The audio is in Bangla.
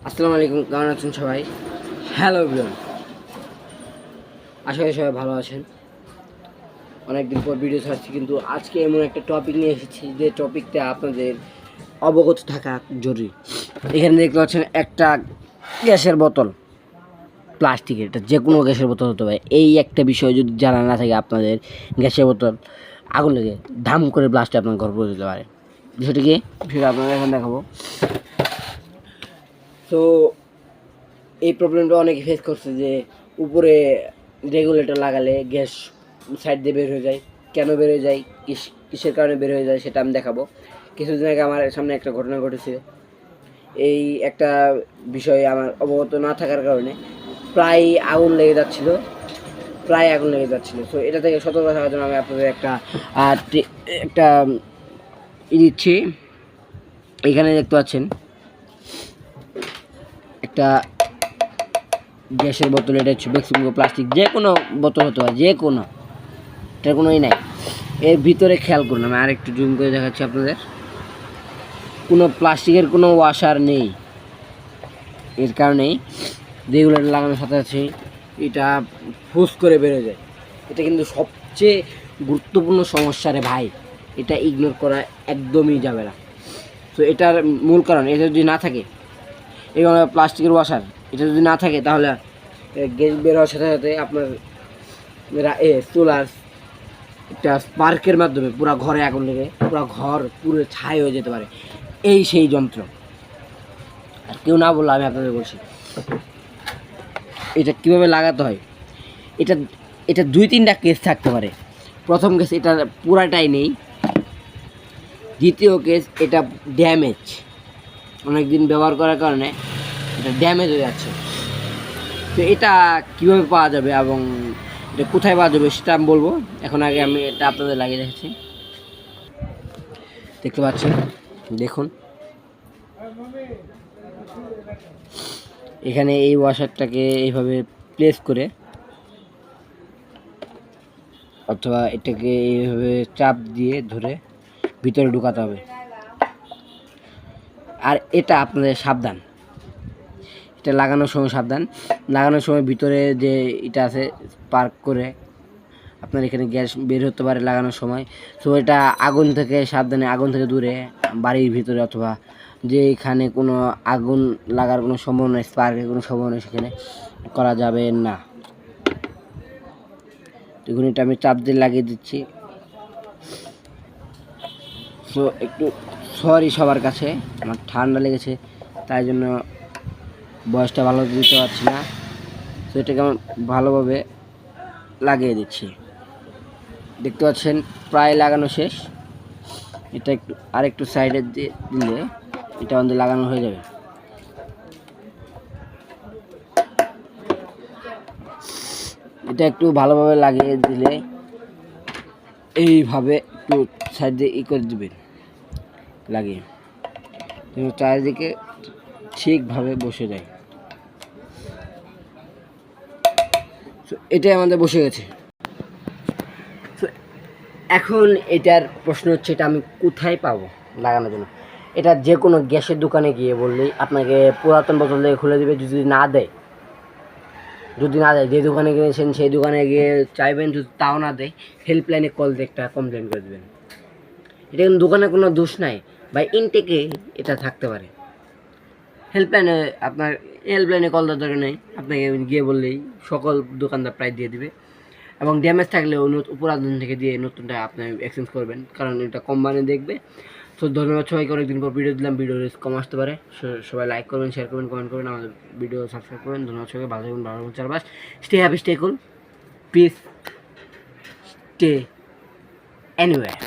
আসসালামু আলাইকুম, কেমন আছেন সবাই? হ্যালো এভরিওয়ান, আশা করি সবাই ভালো আছেন। অনেকদিন পর ভিডিও ছাড়ছি, কিন্তু আজকে এমন একটা টপিক নিয়ে এসেছি যে টপিকটা আপনাদের অবগত থাকা জরুরি। এখানে দেখতে পাচ্ছেন একটা গ্যাসের বোতল, প্লাস্টিকের, এটা যে কোনো গ্যাসের বোতল হতে পারে। এই একটা বিষয় যদি জানা না থাকে আপনাদের, গ্যাসের বোতল আগুন লেগে ধাম করে ব্লাস্টে আপনার ঘর পড়ে দিতে পারে। বিষয়টি কি? বিষয়টা আপনাদের এখন দেখাবো। তো এই প্রবলেমটা অনেকে ফেস করছে যে উপরে রেগুলেটর লাগালে গ্যাস সাইড দিয়ে বের হয়ে যায়। কেন বের হয়ে যায়, কিসের কারণে বের হয়ে যায় সেটা আমি দেখাবো। কিছুদিন আগে আমার সামনে একটা ঘটনা ঘটেছে। এই একটা বিষয়ে আমার অবগত না থাকার কারণে প্রায় আগুন লেগে যাচ্ছিলো। সো এটা থেকে সতর্ক থাকার জন্য আমি আপনাদের একটা দিচ্ছি। এখানে দেখতে পাচ্ছেন একটা গ্যাসের বোতল। এটা হচ্ছে ম্যাক্সিমাম প্লাস্টিক, যে কোনো বোতল হতে পারে, যে কোনো, এটার কোনোই নাই। এর ভিতরে খেয়াল করুন, আমি আরেকটু জুম করে দেখাচ্ছি আপনাদের। কোনো প্লাস্টিকের কোনো ওয়াশার নেই। এর কারণেই রেগুলেটর লাগানোর সাথে সাথে এটা ফুস করে বেরো যায়। এটা কিন্তু সবচেয়ে গুরুত্বপূর্ণ সমস্যা রে ভাই, এটা ইগনোর করা একদমই যাবে না। তো এটার মূল কারণ, এটা যদি না থাকে, এবং প্লাস্টিকের ওয়াশার এটা যদি না থাকে, তাহলে গ্যাস বের হওয়ার সাথে সাথে আপনার চুলার একটা স্পার্কের মাধ্যমে পুরো ঘরে আগুন লেগে পুরো ঘর পুরো ছাই হয়ে যেতে পারে। এই সেই যন্ত্র, আর কেউ না বললো আমি আপনাদের বলছি। এটা কীভাবে লাগাতে হয়, এটা এটা 2-3টা কেস থাকতে পারে। প্রথম কেস এটা পুরাটাই নেই। দ্বিতীয় কেস এটা ড্যামেজ, অনেক দিন ব্যবহার করার কারণে এটা ড্যামেজ হয়ে যাচ্ছে। তো এটা কীভাবে পাওয়া যাবে এবং এটা কোথায় পাওয়া যাবে সেটা আমি বলবো। এখন আগে আমি এটা আপনাদের লাগিয়ে রেখেছি, দেখতে পাচ্ছেন। দেখুন এখানে এই ওয়াশারটাকে এইভাবে প্লেস করে, অথবা এটাকে এইভাবে চাপ দিয়ে ধরে ভিতরে ঢুকাতে হবে। আর এটা আপনাদের সাবধান, এটা লাগানোর সময় সাবধান। লাগানোর সময় ভিতরে যে এটা আছে স্পার্ক করে আপনার এখানে গ্যাস বের হতে পারে লাগানোর সময়। সো এটা আগুন থেকে সাবধানে, আগুন থেকে দূরে, বাড়ির ভিতরে অথবা যেখানে কোনো আগুন লাগার কোনো সম্ভাবনা, স্পার্কের কোনো সম্ভাবনা, সেখানে করা যাবে না। দেখুন এটা আমি চাপ দিয়ে লাগিয়ে দিচ্ছি। সো একটু সরি সবার কাছে, আমার ঠান্ডা লেগেছে তাই জন্য বয়সটা ভালো দিতে পারছি না। তো এটাকে আমি ভালোভাবে লাগিয়ে দিচ্ছি। দেখতে পাচ্ছেন প্রায় লাগানো শেষ। এটা একটু আরেকটু সাইডে দিয়ে দিলে এটা আমাদের লাগানো হয়ে যাবে। এটা একটু ভালোভাবে লাগিয়ে দিলে এইভাবে একটু সাইড দিয়ে করে দিবেন, লাগিয়ে চারিদিকে ঠিকভাবে বসে যায়। এটাই আমাদের বসে গেছে। এখন এটার প্রশ্ন হচ্ছে, এটা আমি কোথায় পাবো লাগানোর জন্য? এটা যে কোনো গ্যাসের দোকানে গিয়ে বললেই আপনাকে পুরাতন বোতল দিয়ে খুলে দেবে। যদি না দেয় যে দোকানে গিয়েছেন সেই দোকানে গিয়ে চাইবেন, যদি তাও না দেয়, হেল্পলাইনে কল দিয়ে একটা কমপ্লেন করে দেবেন। এটা কিন্তু দোকানের কোনো দোষ নাই, বা ইনটেকে এটা থাকতে পারে। হেল্পলাইনে কল দেওয়ার দরকার নেই, আপনাকে গিয়ে বললেই সকল দোকানদার প্রায় দিয়ে দিবে। এবং ড্যামেজ থাকলে পুরাতন থেকে দিয়ে নতুনটা আপনি এক্সচেঞ্জ করবেন, কারণ এটা কোম্পানি দেখবে। তো ধন্যবাদ সবাইকে, অনেকদিন পর ভিডিও দিলাম, ভিডিও রিস্ক কম আসতে পারে। সবাই লাইক করবেন, শেয়ার করবেন, কমেন্ট করবেন, আমাদের ভিডিও সাবস্ক্রাইব করবেন। ধন্যবাদ সবাইকে, ভালো থাকবেন, ভালো থাকবেন, চারপাশ স্টে হ্যাপি, স্টে কুল, পিস, স্টে এনিওয়্যার।